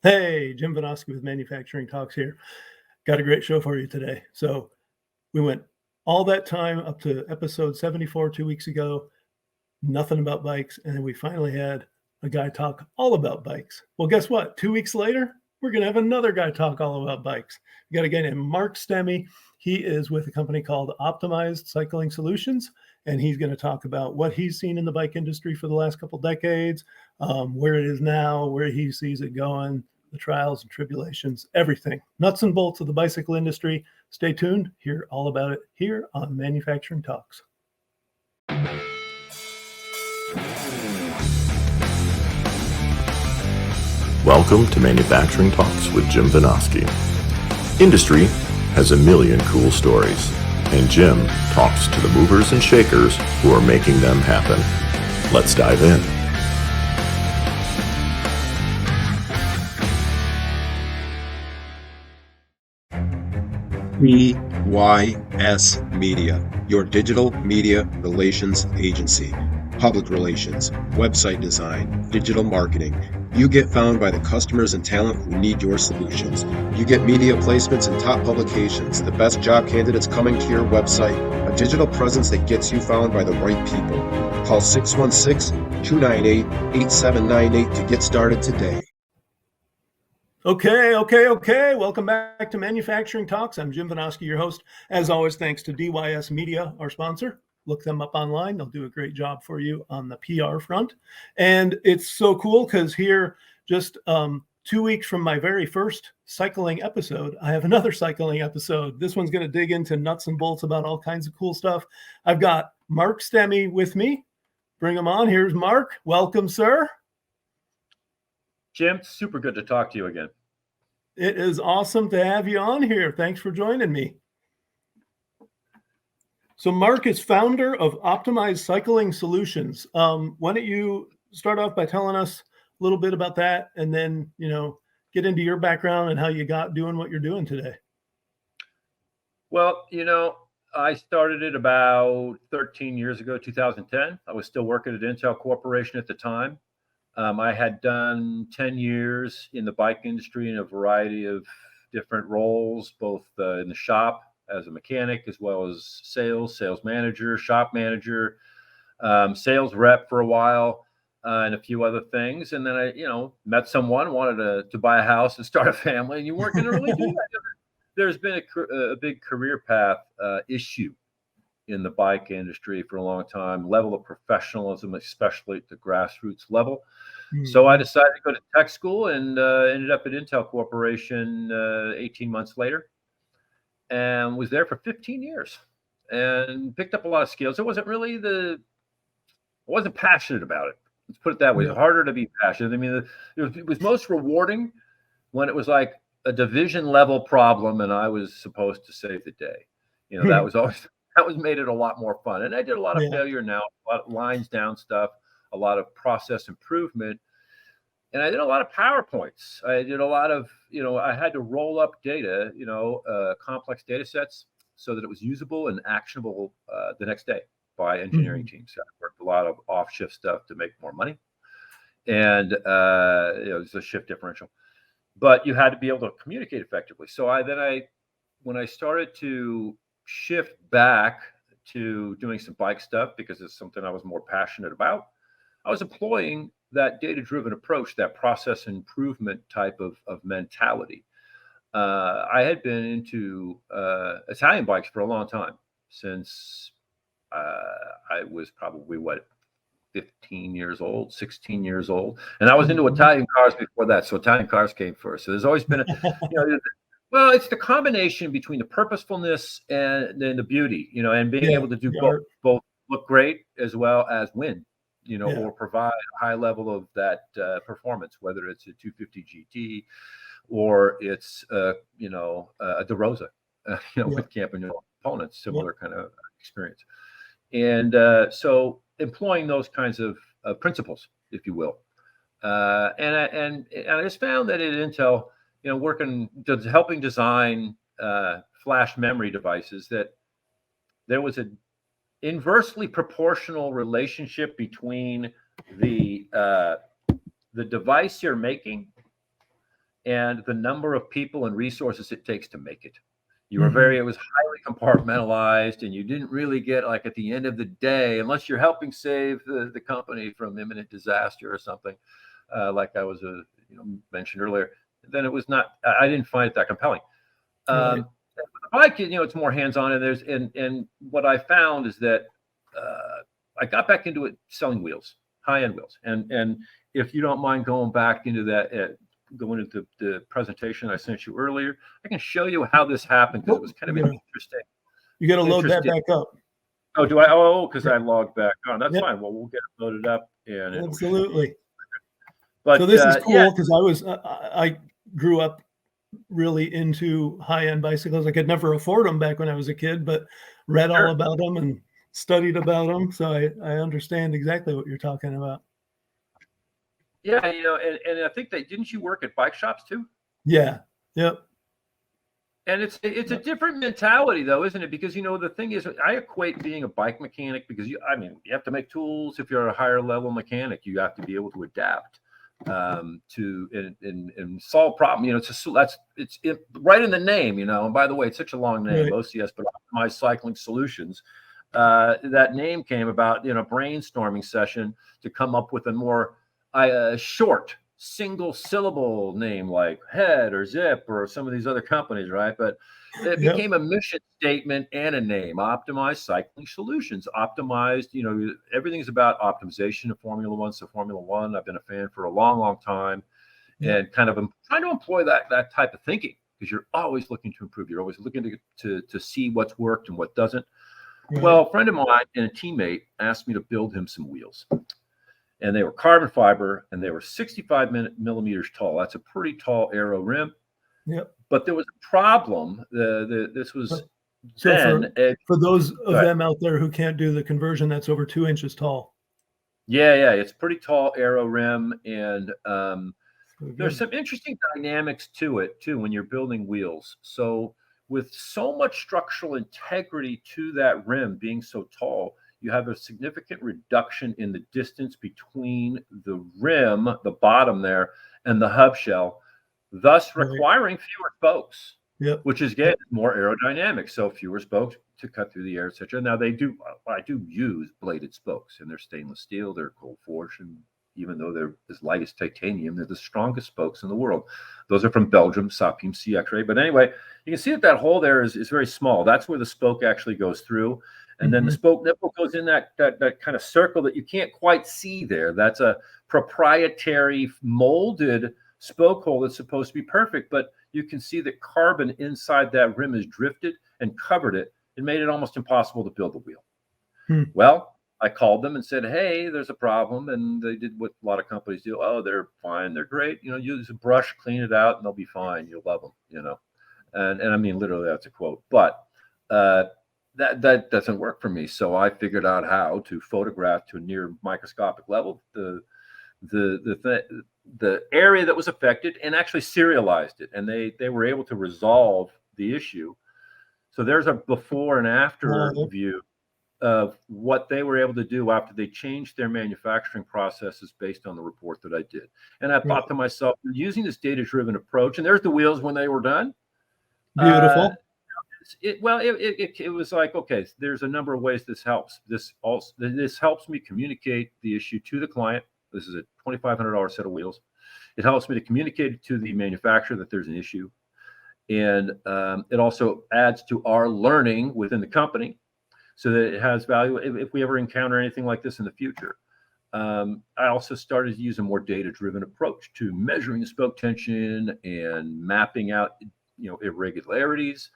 Hey, Jim Vinosky with Manufacturing Talks here. Got a great show for you today. So we went all that time up to episode 74 2 weeks ago, nothing about bikes. And then we finally had a guy talk all about bikes. Well, guess what? 2 weeks later, we're going to have another guy talk all about bikes. We got a guy named Mark Stemmy. He is with a company called Optimized Cycling Solutions, and he's going to talk about what he's seen in the bike industry for the last couple decades, where it is now, where he sees it going, the trials and tribulations, everything, nuts and bolts of the bicycle industry. Stay tuned. Hear all about it here on Manufacturing Talks. Welcome to Manufacturing Talks with Jim Vinosky. Industry has a million cool stories, and Jim talks to the movers and shakers who are making them happen. Let's dive in. PYS Media, your digital media relations agency. Public relations, website design, digital marketing. You get found by the customers and talent who need your solutions. You get media placements in top publications, the best job candidates coming to your website, a digital presence that gets you found by the right people. Call 616-298-8798 to get started today. Okay. Welcome back to Manufacturing Talks. I'm Jim Vinosky, your host. As always, thanks to DYS Media, our sponsor. Look them up online. They'll do a great job for you on the PR front. And it's so cool because here, just 2 weeks from my very first cycling episode, I have another cycling episode. This one's going to dig into nuts and bolts about all kinds of cool stuff. I've got Mark Stemmy with me. Bring him on. Here's Mark. Welcome, sir. Jim, super good to talk to you again. It is awesome to have you on here. Thanks for joining me. So Mark is founder of Optimized Cycling Solutions. Why don't you start off by telling us a little bit about that, and then, get into your background and how you got doing what you're doing today. Well, I started it about 13 years ago, 2010. I was still working at Intel Corporation at the time. I had done 10 years in the bike industry in a variety of different roles, both in the shop as a mechanic, as well as sales manager, shop manager, sales rep for a while, and a few other things. And then I, met someone, wanted to buy a house and start a family, and you weren't going to really do that. There's been a big career path issue in the bike industry for a long time, level of professionalism, especially at the grassroots level. Mm-hmm. So I decided to go to tech school and ended up at Intel Corporation 18 months later, and was there for 15 years and picked up a lot of skills. I wasn't passionate about it. Let's put it that way. It's harder to be passionate. I mean, it was most rewarding when it was like a division level problem and I was supposed to save the day. That was made it a lot more fun. And I did a lot of failure now, a lot of lines down stuff, a lot of process improvement. And I did a lot of PowerPoints. I did a lot of, I had to roll up data, complex data sets so that it was usable and actionable the next day by engineering teams. So I worked a lot of off-shift stuff to make more money. And, there's a shift differential. But you had to be able to communicate effectively. So when I started to shift back to doing some bike stuff because it's something I was more passionate about, I was employing that data-driven approach, that process improvement type of mentality. I had been into Italian bikes for a long time, since I was probably 15 years old, 16 years old. And I was into Italian cars before that. So Italian cars came first. So there's always been well, it's the combination between the purposefulness and then the beauty, and being able to do both look great as well as win, or provide a high level of that performance, whether it's a 250 GT or it's, a DeRosa, with Campagnolo components, similar kind of experience. And so employing those kinds of principles, if you will. And I just found that at Intel, helping design flash memory devices, that there was an inversely proportional relationship between the device you're making and the number of people and resources it takes to make it. You were it was highly compartmentalized, and you didn't really get, like, at the end of the day, unless you're helping save the company from imminent disaster or something, like I was mentioned earlier, then it was not, I didn't find it that compelling. Right. The bike, it's more hands-on, and what I found is that I got back into it selling wheels, high-end wheels, and if you don't mind going back into that, going into the presentation I sent you earlier, I can show you how this happened, because it was kind of interesting. You got to load that back up. Oh, do I? Oh, because I logged back on. That's Yep. fine. Well, we'll get it loaded up. And absolutely. But so this is cool, because I grew up really into high-end bicycles. I could never afford them back when I was a kid, but read all about them and studied about them. So I understand exactly what you're talking about. Yeah, and I think that, didn't you work at bike shops too? Yeah. Yep. And it's a different mentality, though, isn't it? Because, the thing is, I equate being a bike mechanic, because you have to make tools. If you're a higher level mechanic, you have to be able to adapt to and solve problems. It's right in the name, And by the way, it's such a long name, OCS, but Optimized Cycling Solutions. That name came about in a brainstorming session to come up with a more short single syllable name, like Head or Zip or some of these other companies, right? But it became a mission statement and a name: Optimized Cycling Solutions. Optimized, everything's about optimization of Formula One. So Formula One, I've been a fan for a long, long time, and kind of trying to employ that type of thinking, because you're always looking to improve. You're always looking to see what's worked and what doesn't. Well, a friend of mine and a teammate asked me to build him some wheels. And they were carbon fiber, and they were 65 millimeters tall. That's a pretty tall aero rim. Yep. But there was a problem. This was for those of them out there who can't do the conversion, that's over 2 inches tall. Yeah, it's pretty tall aero rim, and there's some interesting dynamics to it too when you're building wheels. So with so much structural integrity to that rim being so tall, you have a significant reduction in the distance between the rim, the bottom there, and the hub shell, thus requiring fewer spokes, which is, again, more aerodynamic. So fewer spokes to cut through the air, etc. Now I do use bladed spokes, and they're stainless steel, they're cold forged, and even though they're as light as titanium, they're the strongest spokes in the world. Those are from Belgium, Sapim C X-ray. But anyway, you can see that hole there is very small. That's where the spoke actually goes through. And then the spoke nipple goes in that kind of circle that you can't quite see there. That's a proprietary molded spoke hole that's supposed to be perfect, but you can see that carbon inside that rim is drifted and covered it. It made it almost impossible to build the wheel. Well, I called them and said, hey, there's a problem. And they did what a lot of companies do. Oh, they're fine. They're great. Use a brush, clean it out, and they'll be fine. You'll love them, And I mean, literally, that's a quote. But that doesn't work for me. So I figured out how to photograph to a near microscopic level the area that was affected, and actually serialized it. And they were able to resolve the issue. So there's a before and after view of what they were able to do after they changed their manufacturing processes based on the report that I did. And I thought to myself, using this data-driven approach, and there's the wheels when they were done. Beautiful. It was like, okay, there's a number of ways this helps. This helps me communicate the issue to the client. This is a $2,500 set of wheels. It helps me to communicate to the manufacturer that there's an issue. And it also adds to our learning within the company, so that it has value if we ever encounter anything like this in the future. I also started to use a more data-driven approach to measuring the spoke tension and mapping out, irregularities.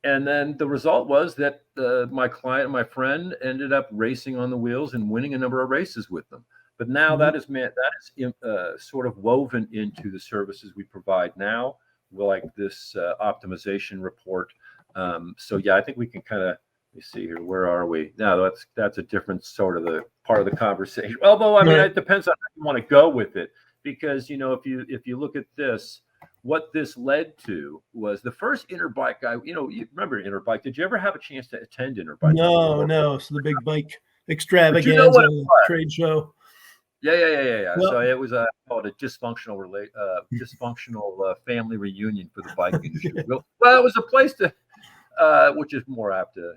And then the result was that my client, my friend, ended up racing on the wheels and winning a number of races with them. But now that is sort of woven into the services we provide now, like this optimization report. So yeah, I think we can kind of, let me see here. Where are we? Now that's a different sort of the part of the conversation. Although, I mean, it depends on how you want to go with it, because, if you look at this, what this led to was the first Interbike guy. You remember Interbike? Did you ever have a chance to attend Interbike? No. So the big bike extravaganza, trade show. Yeah. Well, So it was called a dysfunctional family reunion for the bike industry. Well, it was a place to, which is more apt to,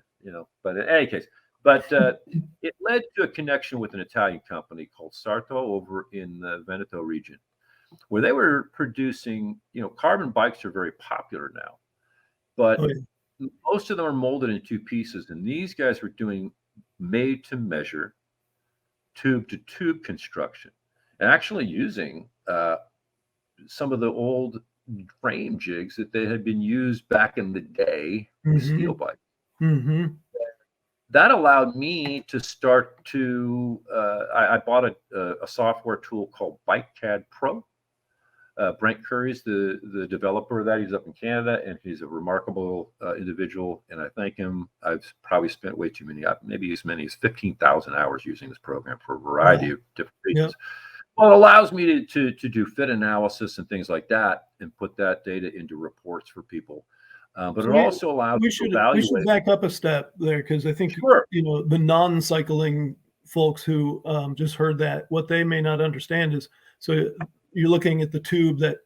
But in any case, it led to a connection with an Italian company called Sarto over in the Veneto region, where they were producing, carbon bikes are very popular now, but oh, yeah. most of them are molded in two pieces, and these guys were doing made to measure tube to tube construction and actually using some of the old frame jigs that they had been used back in the day with steel bikes. Mm-hmm. That allowed me to start to, I bought a software tool called BikeCAD Pro. Brent Curry's the developer of that. He's up in Canada, and he's a remarkable individual, and I thank him. I've probably spent way too many, maybe as many as 15,000 hours using this program for a variety of different reasons. Yep. Well, it allows me to do fit analysis and things like that, and put that data into reports for people. But so it also allows we should back up a step there, because I think the non-cycling folks who just heard that, what they may not understand is, so you're looking at the tube, that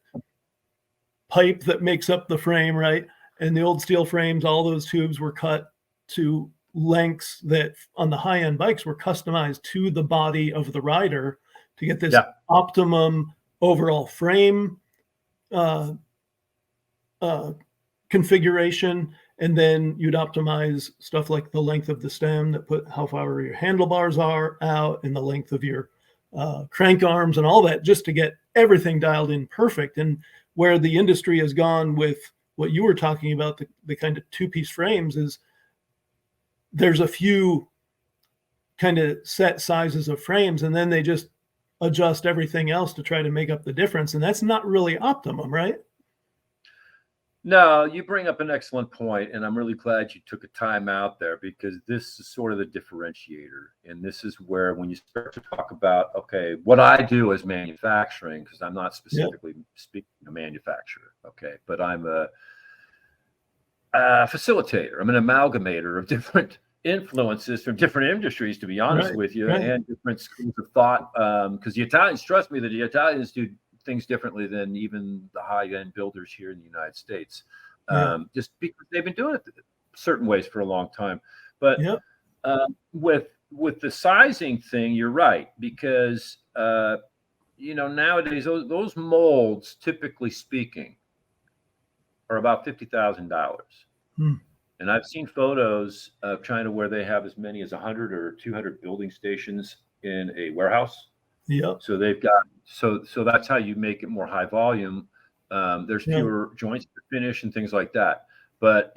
pipe that makes up the frame, right? And the old steel frames, all those tubes were cut to lengths that on the high-end bikes were customized to the body of the rider to get this optimum overall frame configuration. And then you'd optimize stuff like the length of the stem, that put how far your handlebars are out, and the length of your crank arms and all that, just to get everything dialed in perfect. And where the industry has gone with what you were talking about, the kind of two-piece frames, is there's a few kind of set sizes of frames, and then they just adjust everything else to try to make up the difference. And that's not really optimum, right? No, you bring up an excellent point, and I'm really glad you took a time out there, because this is sort of the differentiator. And this is where, when you start to talk about, okay, what I do as manufacturing, because I'm not specifically speaking to manufacturer, okay, but I'm a facilitator. I'm an amalgamator of different influences from different industries, to be honest with you, and different schools of thought. Because the Italians, trust me, that the Italians do things differently than even the high-end builders here in the United States, just because they've been doing it certain ways for a long time. But with the sizing thing, you're right, because nowadays those molds, typically speaking, are about $50,000. And I've seen photos of China where they have as many as 100 or 200 building stations in a warehouse. So they've got, so that's how you make it more high volume. There's fewer joints to finish and things like that. But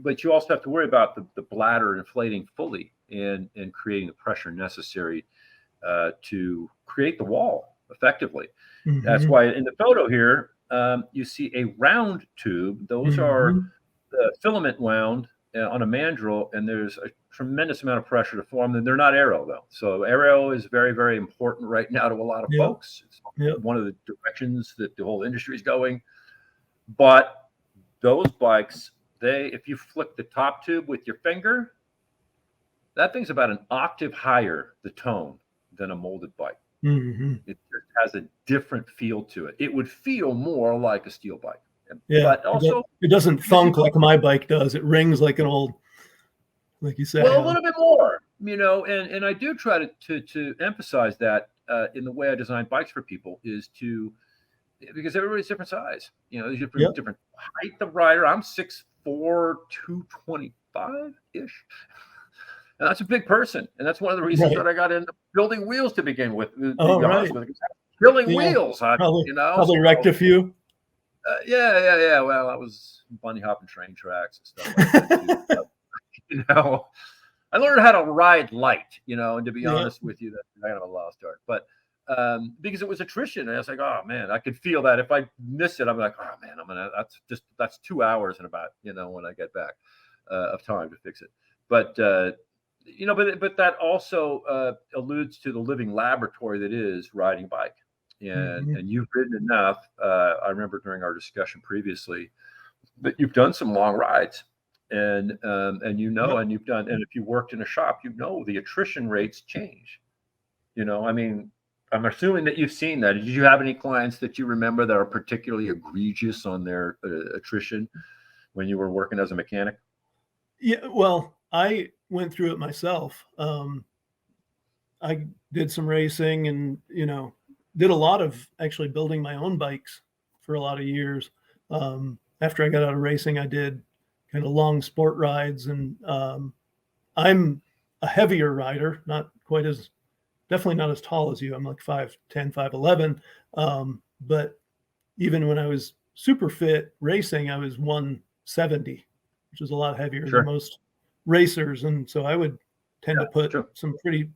but you also have to worry about the bladder inflating fully and creating the pressure necessary to create the wall effectively. That's why in the photo here, you see a round tube. Those are the filament wound on a mandrel, and there's a tremendous amount of pressure to form them. They're not aero, though. So aero is very, very important right now to a lot of folks. It's one of the directions that the whole industry is going. But those bikes, if you flick the top tube with your finger, that thing's about an octave higher, the tone, than a molded bike. It has a different feel to it. It would feel more like a steel bike. But also, it doesn't thunk like my bike does. It rings like an old, like you said. Well, a little bit more, and I do try to emphasize that in the way I design bikes for people, is because everybody's different size. There's different height of rider. I'm 6'4", 225-ish. And that's a big person. And that's one of the reasons that I got into building wheels to begin with. Building wheels, Probably wrecked a few. Well, I was bunny hopping train tracks and stuff like that too. I learned how to ride light, and to be honest with you, that's kind of a lost art. But because it was attrition, and I was like, oh man, I could feel that if I miss it, I'm like, oh man, that's 2 hours and about, when I get back of time to fix it. But but that also alludes to the living laboratory that is riding bike. And you've ridden enough. I remember during our discussion previously that you've done some long rides, and and you've done. And if you worked in a shop, the attrition rates change. I'm assuming that you've seen that. Did you have any clients that you remember that are particularly egregious on their attrition when you were working as a mechanic? Yeah, well, I went through it myself. I did some racing and, did a lot of actually building my own bikes for a lot of years. After I got out of racing, I did kind of long sport rides, and I'm a heavier rider, not quite as, definitely not as tall as you. I'm like 5'10", 5'11". But even when I was super fit racing, I was 170, which is a lot heavier than Sure. most racers. And so I would tend to put True. some pretty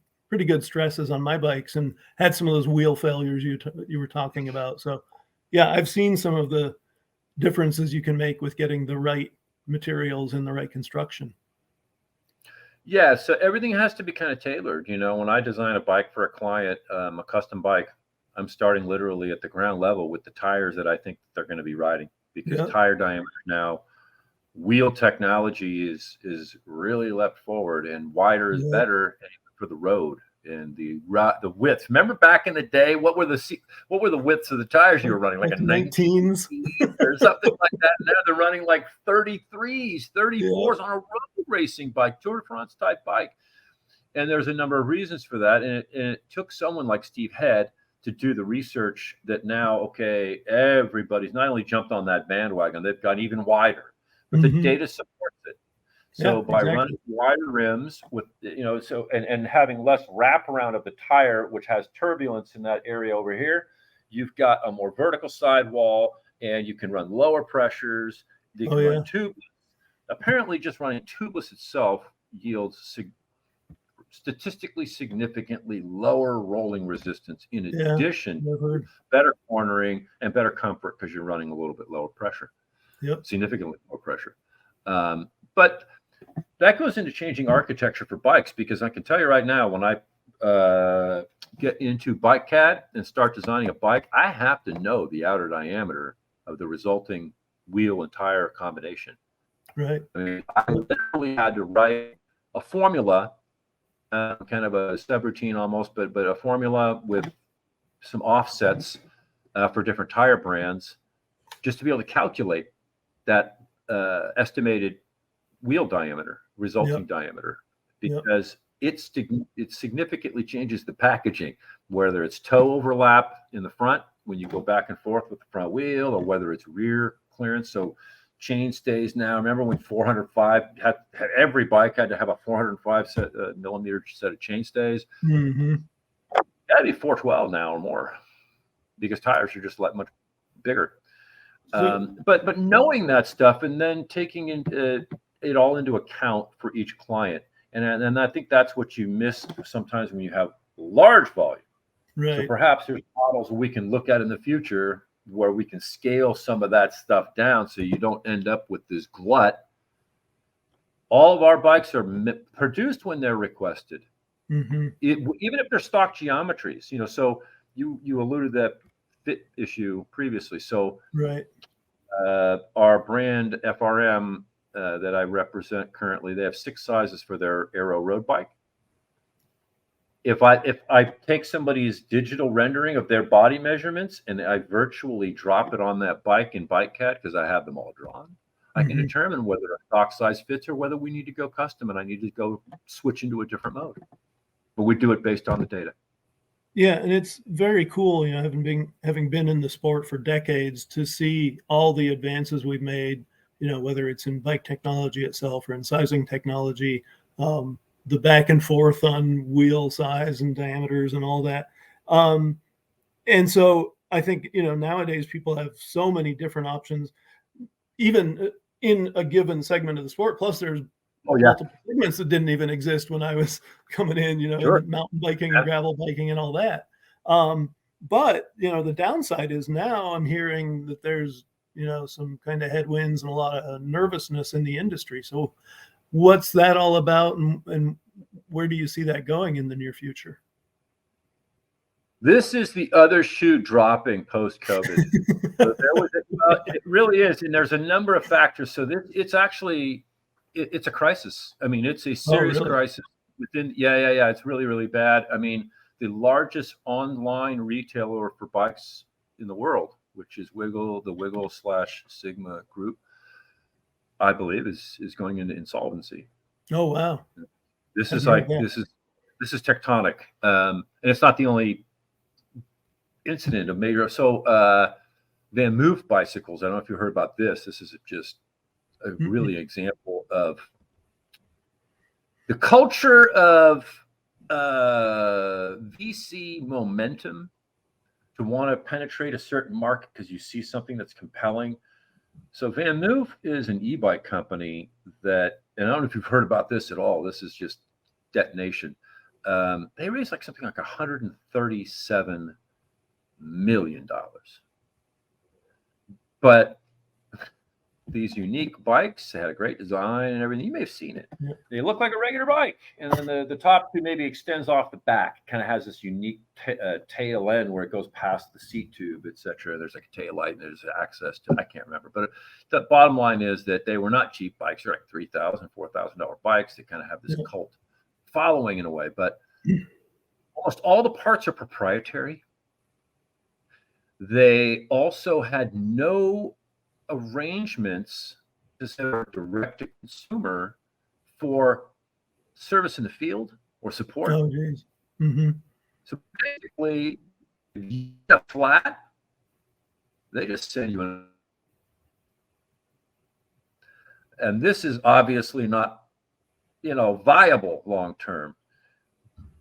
good stresses on my bikes, and had some of those wheel failures you were talking about. So yeah, I've seen some of the differences you can make with getting the right materials and the right construction. Yeah, so everything has to be kind of tailored. When I design a bike for a client, a custom bike, I'm starting literally at the ground level with the tires that I think they're going to be riding, because Yeah. tire diameter now, wheel technology is really leapt forward, and wider is Yeah. better for the road, and the width. Remember back in the day, what were the widths of the tires you were running? Like a 19s or something like that. Now they're running like 33s, 34s Yeah. on a road racing bike, Tour de France type bike. And there's a number of reasons for that. And it took someone like Steve Head to do the research that now, okay, everybody's not only jumped on that bandwagon, they've got even wider, but the data supports it. So Yeah, by exactly. running wider rims with, and having less wraparound of the tire, which has turbulence in that area over here, you've got a more vertical sidewall, and you can run lower pressures. You can run tubeless. Apparently, just running tubeless itself yields statistically significantly lower rolling resistance, in addition to better cornering and better comfort, because you're running a little bit lower pressure. Yep. Significantly lower pressure. But that goes into changing architecture for bikes, because I can tell you right now, when I get into bike CAD and start designing a bike, I have to know the outer diameter of the resulting wheel and tire combination. Right. I mean, I literally had to write a formula, kind of a subroutine almost, but a formula with some offsets for different tire brands, just to be able to calculate that estimated wheel diameter, resulting diameter, because it significantly changes the packaging, whether it's toe overlap in the front when you go back and forth with the front wheel, or whether it's rear clearance. So chain stays now. Remember when 405 had every bike had to have a 405 millimeter set of chain stays? Mm-hmm. That'd be 412 now or more, because tires are just much bigger. But knowing that stuff, and then taking it all into account for each client, and I think that's what you miss sometimes when you have large volume. Right. So perhaps there's models we can look at in the future where we can scale some of that stuff down, so you don't end up with this glut. All of our bikes are produced when they're requested, even if they're stock geometries. So you alluded to that fit issue previously. So our brand FRM that I represent currently, they have 6 sizes for their Aero road bike. If I take somebody's digital rendering of their body measurements and I virtually drop it on that bike in BikeCAD, because I have them all drawn, I can determine whether a stock size fits or whether we need to go custom and I need to go switch into a different mode. But we do it based on the data. Yeah, and it's very cool, having been in the sport for decades, to see all the advances we've made, whether it's in bike technology itself or in sizing technology, the back and forth on wheel size and diameters and all that. And so I think, nowadays people have so many different options, even in a given segment of the sport. Plus there's multiple segments that didn't even exist when I was coming in, mountain biking and gravel biking and all that. But, the downside is now I'm hearing that there's, some kind of headwinds and a lot of nervousness in the industry. So what's that all about, and where do you see that going in the near future? This is the other shoe dropping post-COVID. So it really is, and there's a number of factors. So it's actually a crisis. I mean, it's a serious crisis within. Yeah. It's really, really bad. I mean, the largest online retailer for bikes in the world, which is the Wiggle/Sigma Group, I believe is going into insolvency. Oh, wow. This I is didn't like know that. this is tectonic, and it's not the only incident of major. So Van Moof bicycles. I don't know if you heard about this. This is just a really example of the culture of VC momentum to want to penetrate a certain market because you see something that's compelling. So Van Moof is an e-bike company that, and I don't know if you've heard about this at all. This is just detonation. They raised like something like $137 million. But these unique bikes, they had a great design and everything. You may have seen it. Yep. They look like a regular bike. And then the top two maybe extends off the back. It kind of has this unique tail end where it goes past the seat tube, etc. There's like a tail light and there's access to, I can't remember. But the bottom line is that they were not cheap bikes. They're like $3,000, $4,000 bikes. They kind of have this cult following in a way. But almost all the parts are proprietary. They also had no arrangements to sell direct to consumer for service in the field or support. Oh, geez. Mm-hmm. So basically, if you get a flat, they just send you in. And this is obviously not, viable long term.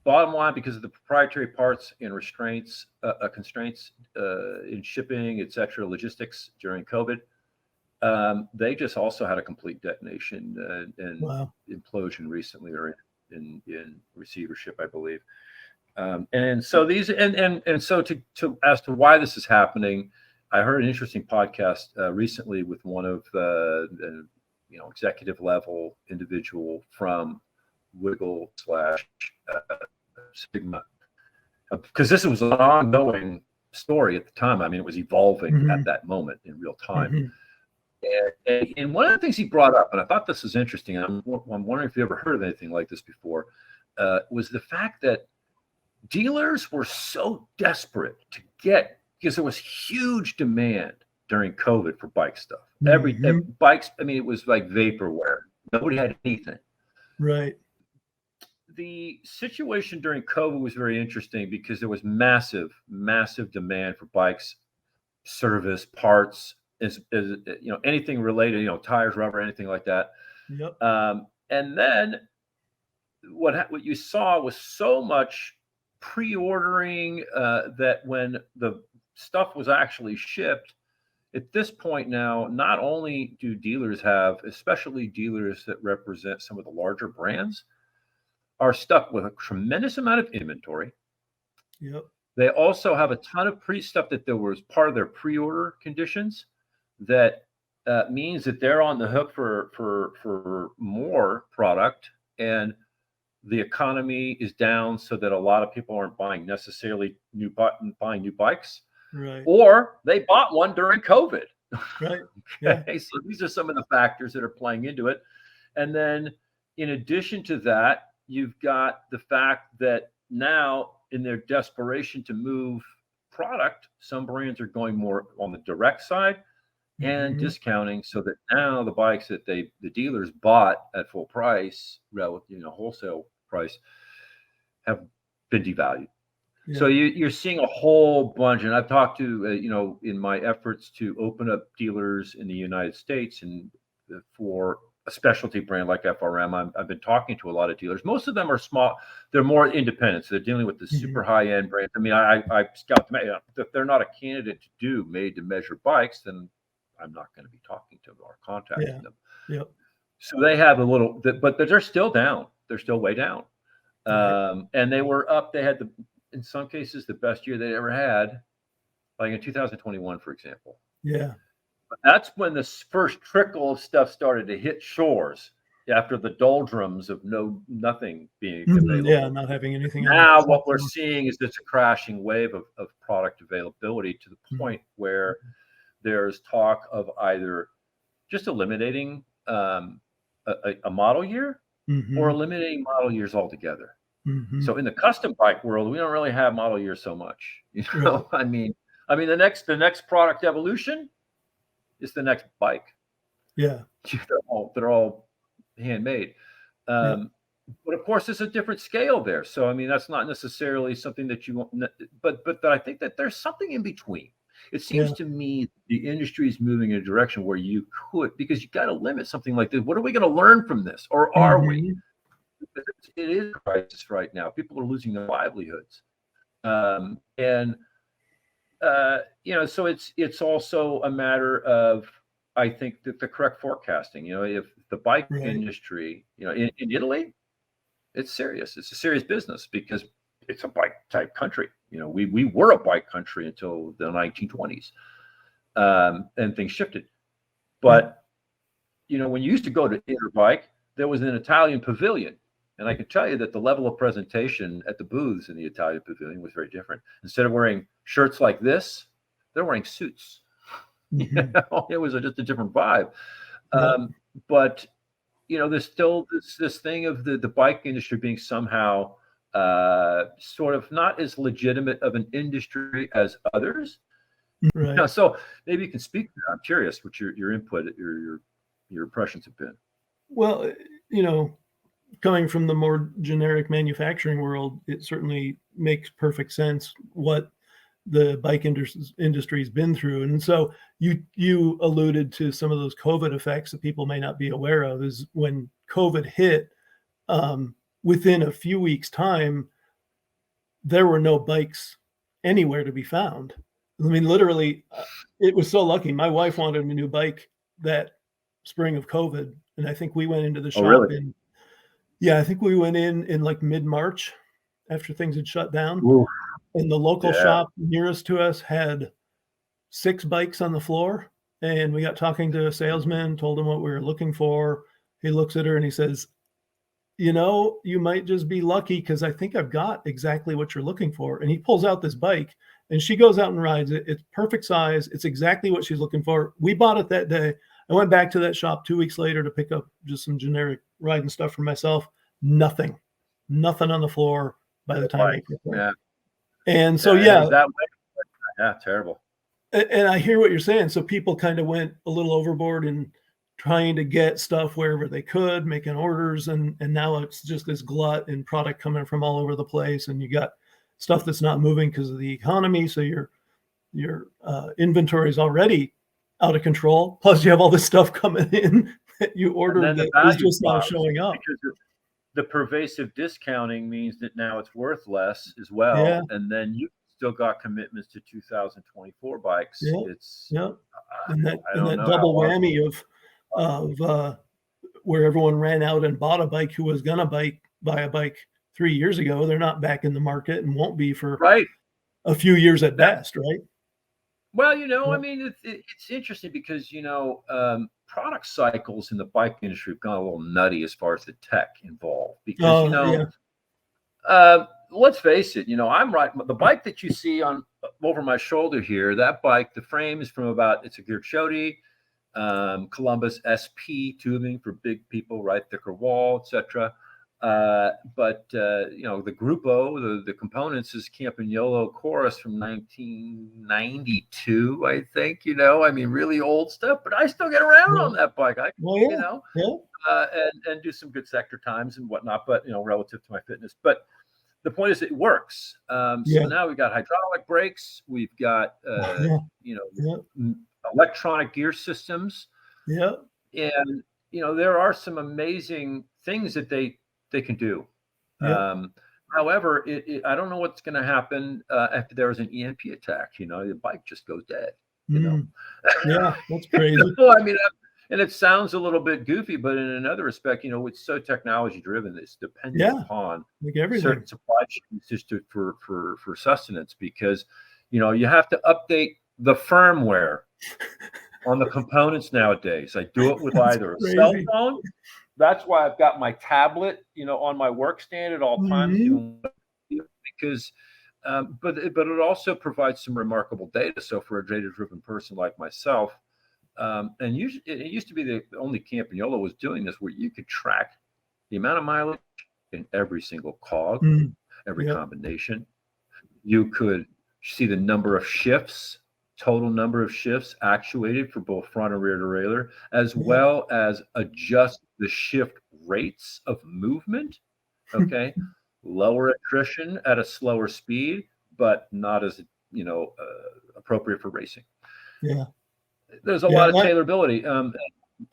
Bottom line, because of the proprietary parts and restraints, constraints in shipping, etc., logistics during COVID, they just also had a complete detonation and implosion recently, or in receivership, I believe. And so these, and so to as to why this is happening, I heard an interesting podcast recently with one of the executive level individual from Wiggle/Sigma, because this was an ongoing story at the time. I mean, it was evolving at that moment in real time. And one of the things he brought up, and I thought this was interesting, and I'm wondering if you ever heard of anything like this before, was the fact that dealers were so desperate to get, because there was huge demand during COVID for bike stuff. Every bikes, I mean, it was like vaporware. Nobody had anything. Right. The situation during COVID was very interesting because there was massive demand for bikes, service, parts, anything related, tires, rubber, anything like that. Yep. And then what you saw was so much pre-ordering that when the stuff was actually shipped, at this point now, not only do dealers have, especially dealers that represent some of the larger brands, are stuck with a tremendous amount of inventory. Yep. They also have a ton of stuff that there was part of their pre-order conditions that means that they're on the hook for more product, and the economy is down so that a lot of people aren't buying necessarily buying new bikes. Right. Or they bought one during COVID. Right. Yeah. Okay, so these are some of the factors that are playing into it. And then in addition to that, you've got the fact that now in their desperation to move product, some brands are going more on the direct side and discounting, so that now the bikes that the dealers bought at full price, relative, wholesale price, have been devalued. Yeah. So you're seeing a whole bunch, and I've talked to, in my efforts to open up dealers in the United States and for a specialty brand like FRM, I've been talking to a lot of dealers. Most of them are small. They're more independent. So they're dealing with the super high-end brands. I mean, I scout them. If they're not a candidate to do made-to-measure bikes, then I'm not going to be talking to them or contacting them. Yep. So they have a little, but they're still down. They're still way down. And they were up. They had in some cases, the best year they ever had, like in 2021, for example. Yeah. But that's when the first trickle of stuff started to hit shores after the doldrums of nothing being available. Yeah, not having anything. Now what we're seeing is this a wave of product availability to the point where there's talk of either just eliminating a model year or eliminating model years altogether. Mhm. So in the custom bike world, we don't really have model years so much. Right. The next product evolution is the next bike. Yeah. They're all handmade. Yeah. But of course, there's a different scale there. So I mean, that's not necessarily something that you want. But I think that there's something in between. It seems Yeah. to me the industry is moving in a direction where you could, because you got to limit something like this. What are we going to learn from this, or are we? Mhm. It is a crisis right now. People are losing their livelihoods, and so it's also a matter of, I think, that the correct forecasting. If the bike Right. industry, in Italy, it's serious. It's a serious business because it's a bike type country. We were a bike country until the 1920s, and things shifted. Yeah. But when you used to go to Interbike, there was an Italian pavilion. And I can tell you that the level of presentation at the booths in the Italian pavilion was very different. Instead of wearing shirts like this, they're wearing suits. Mhm. It was just a different vibe. Yeah. But there's still this thing of the bike industry being somehow sort of not as legitimate of an industry as others. Right. So maybe you can speak to that. I'm curious what your input, your impressions have been. Well, coming from the more generic manufacturing world, it certainly makes perfect sense what the bike industry's been through. And so you alluded to some of those COVID effects that people may not be aware of. Is when COVID hit, within a few weeks' time, there were no bikes anywhere to be found. I mean, literally, it was so lucky. My wife wanted a new bike that spring of COVID, and I think we went into the Oh, shop really? I think we went in like mid-March after things had shut down, Ooh, and the local yeah. shop nearest to us had 6 bikes on the floor, and we got talking to a salesman, told him what we were looking for. He looks at her and he says, you might just be lucky because I think I've got exactly what you're looking for." And he pulls out this bike and she goes out and rides it. It's perfect size. It's exactly what she's looking for. We bought it that day. I went back to that shop 2 weeks later to pick up just some generic riding stuff for myself. Nothing, nothing on the floor by the time I Bike. get there. Yeah. And so, Yeah. And it yeah, was that way. Yeah. Terrible. and I hear what you're saying. So people kind of went a little overboard in trying to get stuff wherever they could, making orders, and now it's just this glut and product coming from all over the place, and you got stuff that's not moving because of the economy. So your inventory is already out of control. Plus, you have all this stuff coming in that you And ordered then the that is value just now drops showing up. because the pervasive discounting means that now it's worth less as Yeah, well. And then you still got commitments to 2024 bikes. yeah, It's, yeah. And that I and don't that know how double long. whammy of where everyone ran out and bought a bike who was gonna buy a bike 3 years ago. They're not back in the market and won't be for Right. a few years at That, best, right? well, I Yep. mean, it's interesting because, product cycles in the bike industry have gone a little nutty as far as the tech involved because, Oh, yeah. let's face it, I'm right. The bike that you see on over my shoulder here, that bike, the frame is from it's a Girchodi, Columbus SP tubing for big people, right? Thicker wall, etc. But the Grupo, the components is Campagnolo Chorus from 1992, I think. I mean, really old stuff, but I still get around Yeah. on that bike. Well, You yeah. know, Yeah. and do some good sector times and whatnot, but relative to my fitness. But the point is, it works. So Yeah. now we've got hydraulic brakes, we've got Yeah. Yeah. electronic gear systems, Yeah. and there are some amazing things that they can do. Yeah. However, I don't know what's going to happen after there is an EMP attack. The bike just goes dead. Mm. Yeah. That's crazy. I mean, and it sounds a little bit goofy, but in another respect, it's so technology driven. It's dependent Yeah. upon Like everything. certain supply chains just for sustenance, because you have to update the firmware on the components nowadays. I do it with That's either a cell crazy. phone. That's why I've got my tablet, on my work stand at all times, Mhm. because but it also provides some remarkable data. So for a data-driven person like myself, and usually it used to be the only Campagnolo was doing this, where you could track the amount of mileage in every single cog, Mm. every Yep. combination. You could see the number of shifts, total number of shifts actuated for both front and rear derailleur, as Yep. well as adjust the shift rates of movement. Okay. Lower attrition at a slower speed, but not as, appropriate for racing. Yeah. There's a Yeah. lot of tailorability.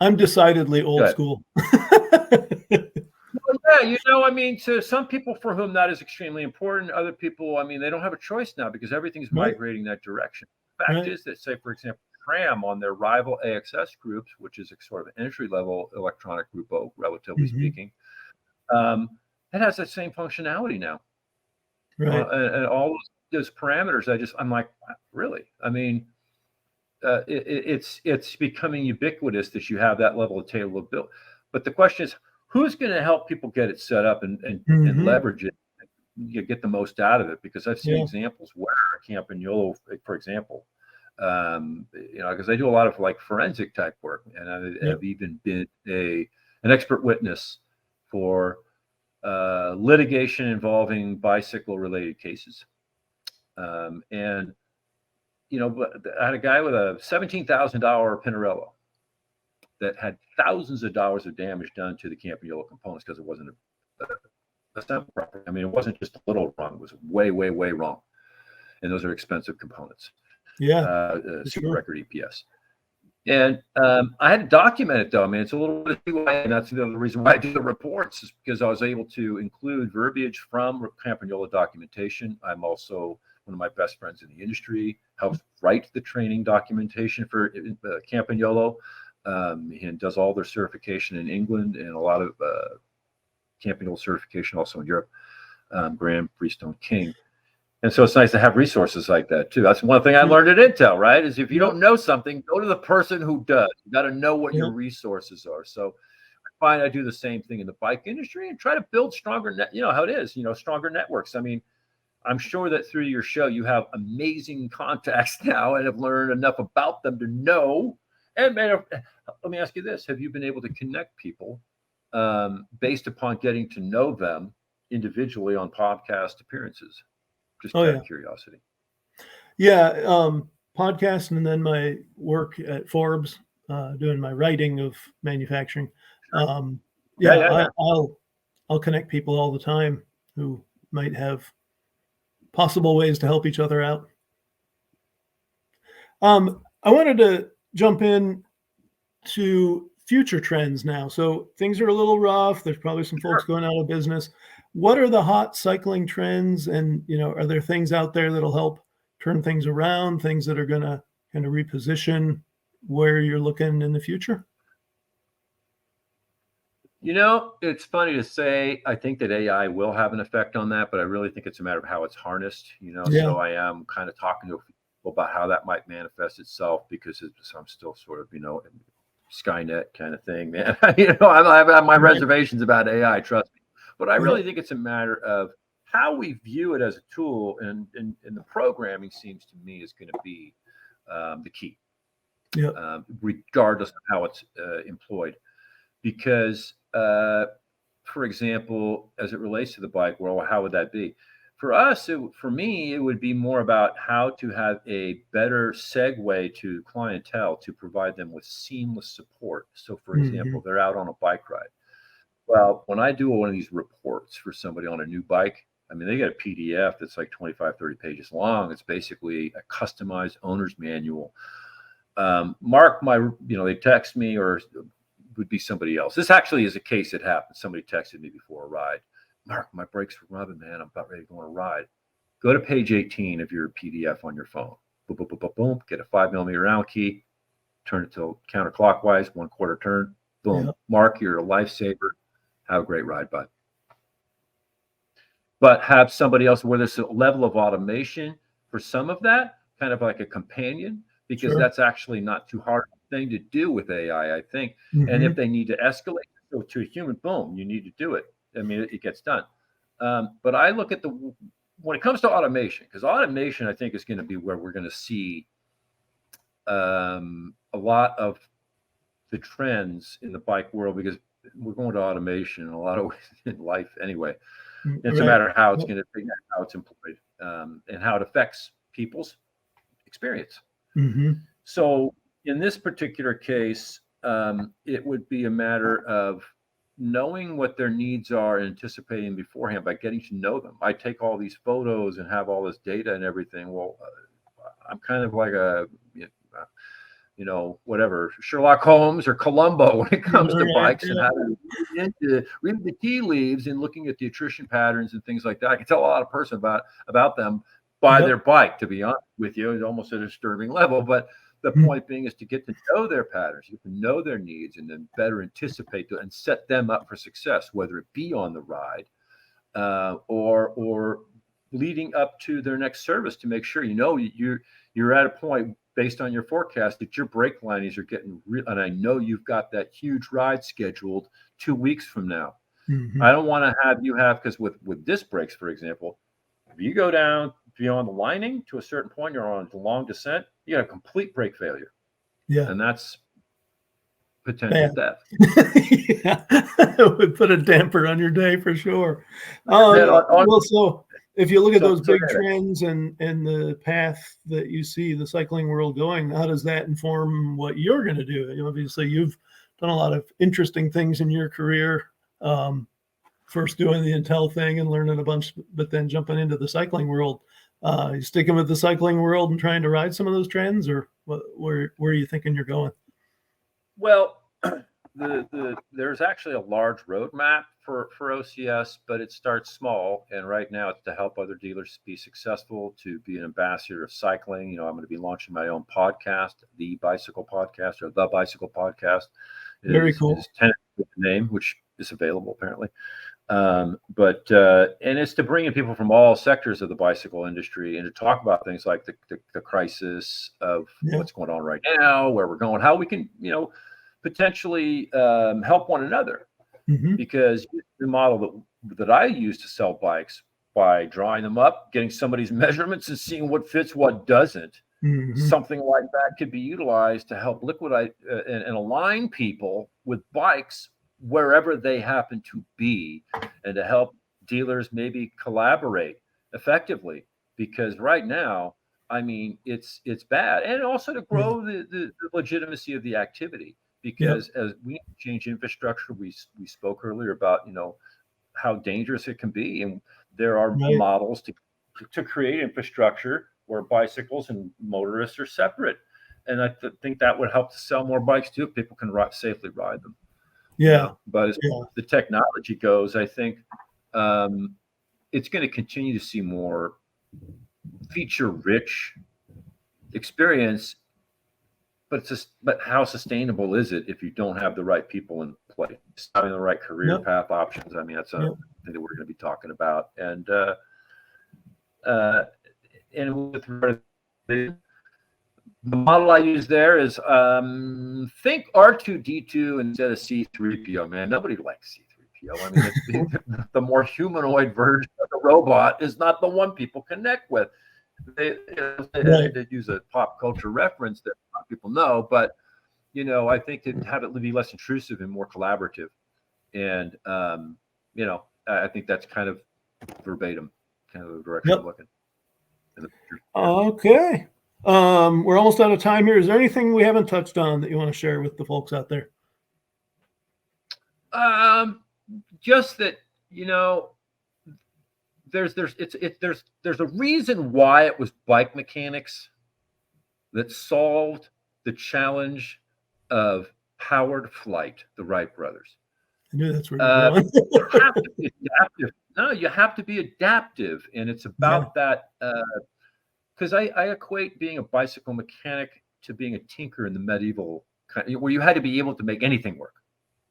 I'm decidedly Go old ahead. school. Well, yeah, to some people for whom that is extremely important, other people, they don't have a choice now because everything's Right. migrating that direction. The fact Right. is that, say, for example, Tram on their rival AXS groups, which is a sort of entry-level electronic group, relatively Mhm. speaking, it has that same functionality now. Right. And all those parameters, I'm like, really? It's becoming ubiquitous that you have that level of tailorability. But the question is, who's going to help people get it set up and Mhm. leverage it, you get the most out of it? Because I've seen Yeah. examples where a Campagnolo, for example, because I do a lot of like forensic type work, and I Yep. have even been an expert witness for litigation involving bicycle related cases. And but I had a guy with a $17,000 Pinarello that had thousands of dollars of damage done to the Campagnolo components because it wasn't assembled properly. It wasn't just a little wrong; it was way, way, way wrong. And those are expensive components. Yeah. Super Sure. record EPS. And I had to document it, though. It's a little bit of and that's the other reason why I do the reports, is because I was able to include verbiage from Campagnolo documentation. I'm also one of my best friends in the industry, helps write the training documentation for Campagnolo, and does all their certification in England and a lot of Campagnolo certification also in Europe, Graham Freestone King. And so it's nice to have resources like that too. That's one thing I learned at Intel, right? Is if you don't know something, go to the person who does. You got to know what your resources are. So I find I do the same thing in the bike industry and try to build stronger how it is, stronger networks. I'm sure that through your show, you have amazing contacts now and have learned enough about them to know. And man, let me ask you this. Have you been able to connect people based upon getting to know them individually on podcast appearances? Just out of curiosity. Yeah. Podcasting, and then my work at Forbes, doing my writing of manufacturing. I'll connect people all the time who might have possible ways to help each other out. I wanted to jump in to future trends now. So things are a little rough. There's probably some folks going out of business. What are the hot cycling trends? And, are there things out there that'll help turn things around, things that are going to kind of reposition where you're looking in the future? It's funny to say, I think that AI will have an effect on that, but I really think it's a matter of how it's harnessed, so I am kind of talking to people about how that might manifest itself, because I'm still sort of, Skynet kind of thing, man. I have my reservations about AI, trust me, but I really think it's a matter of how we view it as a tool, and the programming seems to me is going to be the key, regardless of how it's employed. Because, for example, as it relates to the bike world, how would that be? For us, for me, it would be more about how to have a better segue to clientele to provide them with seamless support. So, for example, they're out on a bike ride. Well, when I do one of these reports for somebody on a new bike, they get a PDF that's like 25, 30 pages long. It's basically a customized owner's manual. Mark, they text me, or would be somebody else. This actually is a case that happened. Somebody texted me before a ride. Mark, my brakes are rubbing, man. I'm about ready to go on a ride. Go to page 18 of your PDF on your phone. Boom, boom, boom, boom, boom. Get a 5mm Allen key. Turn it to counterclockwise, 1/4 turn. Boom. Mark, you're a lifesaver. Have a great ride, bud. But have somebody else where there's a level of automation for some of that, kind of like a companion, because that's actually not too hard a thing to do with AI, I think. And if they need to escalate to a human, boom, you need to do it. It gets done. But I look at when it comes to automation, because automation, I think, is going to be where we're going to see a lot of the trends in the bike world, because we're going to automation in a lot of ways in life anyway. It's Right. a matter of how it's going to be, how it's employed, and how it affects people's experience. Mm-hmm. So in this particular case, it would be a matter of knowing what their needs are and anticipating beforehand by getting to know them. I take all these photos and have all this data and everything. Well, I'm kind of like a, whatever, Sherlock Holmes or Columbo when it comes to bikes and how to read the tea leaves and looking at the attrition patterns and things like that. I can tell a lot of person about them by their bike, to be honest with you. It's almost at a disturbing level, but the point being is to get to know their patterns, you can know their needs, and then better anticipate and set them up for success, whether it be on the ride or leading up to their next service, to make sure you're at a point based on your forecast that your brake linings are getting real. And I know you've got that huge ride scheduled 2 weeks from now. Mm-hmm. I don't want to have because with disc brakes, for example, if you go down beyond the lining to a certain point, you're on the long descent, you got a complete brake failure. Yeah. And that's potential death. Yeah. It would put a damper on your day for sure. Well, so if you look at those big trends and the path that you see the cycling world going, how does that inform what you're going to do? Obviously, you've done a lot of interesting things in your career. First doing the Intel thing and learning a bunch, but then jumping into the cycling world. You sticking with the cycling world and trying to ride some of those trends, or where are you thinking you're going? Well, there's actually a large roadmap for OCS, but it starts small. And right now it's to help other dealers be successful, to be an ambassador of cycling. I'm going to be launching my own podcast, The Bicycle Podcast, or The Bicycle Podcast. Very cool. Is tentative with the name, which is available apparently. And it's to bring in people from all sectors of the bicycle industry and to talk about things like the crisis of what's going on right now, where we're going, how we can, potentially help one another. Mm-hmm. Because the model that I use to sell bikes, by drawing them up, getting somebody's measurements and seeing what fits, what doesn't, something like that could be utilized to help liquidate and align people with bikes wherever they happen to be, and to help dealers maybe collaborate effectively. Because right now, I mean, it's bad. And also to grow the legitimacy of the activity, because as we change infrastructure, we spoke earlier about, how dangerous it can be. And there are models to create infrastructure where bicycles and motorists are separate. And I think that would help to sell more bikes too, if people can safely ride them. Yeah. But as far as the technology goes, I think it's going to continue to see more feature-rich experience. But how sustainable is it if you don't have the right people in place, having the right career path options? I mean, that's something that we're going to be talking about. And with the model I use there is think R2D2 instead of C3PO. Man, nobody likes C3PO. I mean, the more humanoid version of the robot is not the one people connect with. They use a pop culture reference that a lot of people know, but I think to have it be less intrusive and more collaborative, and I think that's kind of verbatim, kind of the direction I'm looking in the future. Okay, we're almost out of time here. Is there anything we haven't touched on that you want to share with the folks out there? Just that there's a reason why it was bike mechanics that solved the challenge of powered flight, the Wright brothers. I knew that's where you're going. You have to be adaptive. No, you have to be adaptive, and it's about that. Because I equate being a bicycle mechanic to being a tinker in the medieval kind, where you had to be able to make anything work.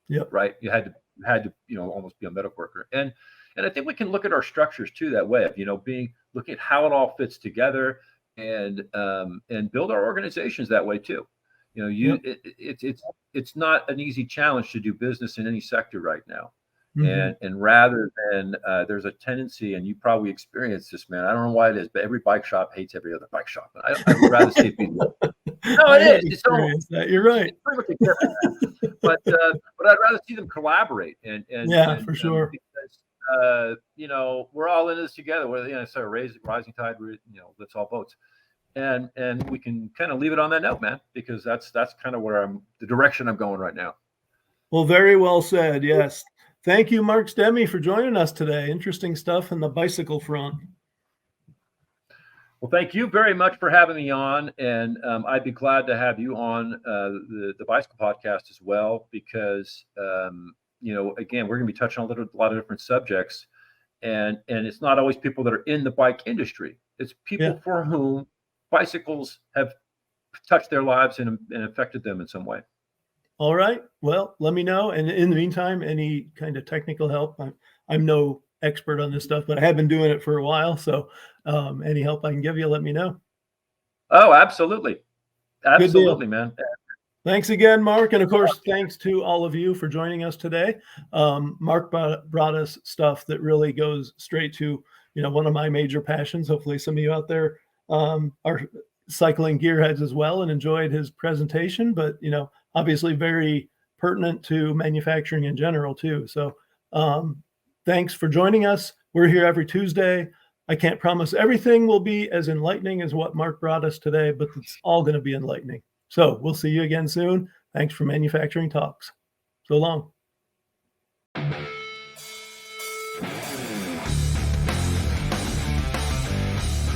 Yeah. Right. You had to almost be a medical worker. And I think we can look at our structures too that way, of looking at how it all fits together, and build our organizations that way too. It's not an easy challenge to do business in any sector right now. And rather than there's a tendency, and you probably experienced this, man. I don't know why it is, but every bike shop hates every other bike shop. I would rather see it be No, I it have is. It's experienced that. You're right. it's pretty much a given. But I'd rather see them collaborate Yeah, for sure. because we're all in this together. Where rising tide, lifts all boats, and we can kind of leave it on that note, man, because that's kind of where the direction I'm going right now. Well, very well said. Yes. Thank you, Mark Stemmy, for joining us today. Interesting stuff in the bicycle front. Well, thank you very much for having me on, and I'd be glad to have you on the bicycle podcast as well, because again, we're going to be touching on a lot of different subjects, and it's not always people that are in the bike industry. It's people for whom bicycles have touched their lives and affected them in some way. All right. Well, let me know. And in the meantime, any kind of technical help, I'm no expert on this stuff, but I have been doing it for a while. So any help I can give you, let me know. Oh, absolutely. Absolutely, man. Thanks again, Mark. And of course, thanks to all of you for joining us today. Mark brought us stuff that really goes straight to, one of my major passions. Hopefully some of you out there are cycling gearheads as well and enjoyed his presentation, but, obviously very pertinent to manufacturing in general too. So thanks for joining us. We're here every Tuesday. I can't promise everything will be as enlightening as what Mark brought us today, but it's all going to be enlightening. So we'll see you again soon. Thanks for Manufacturing Talks. So long.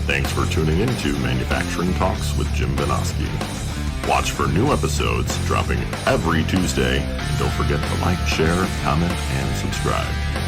Thanks for tuning in to Manufacturing Talks with Jim Benoski. Watch for new episodes dropping every Tuesday. And don't forget to like, share, comment, and subscribe.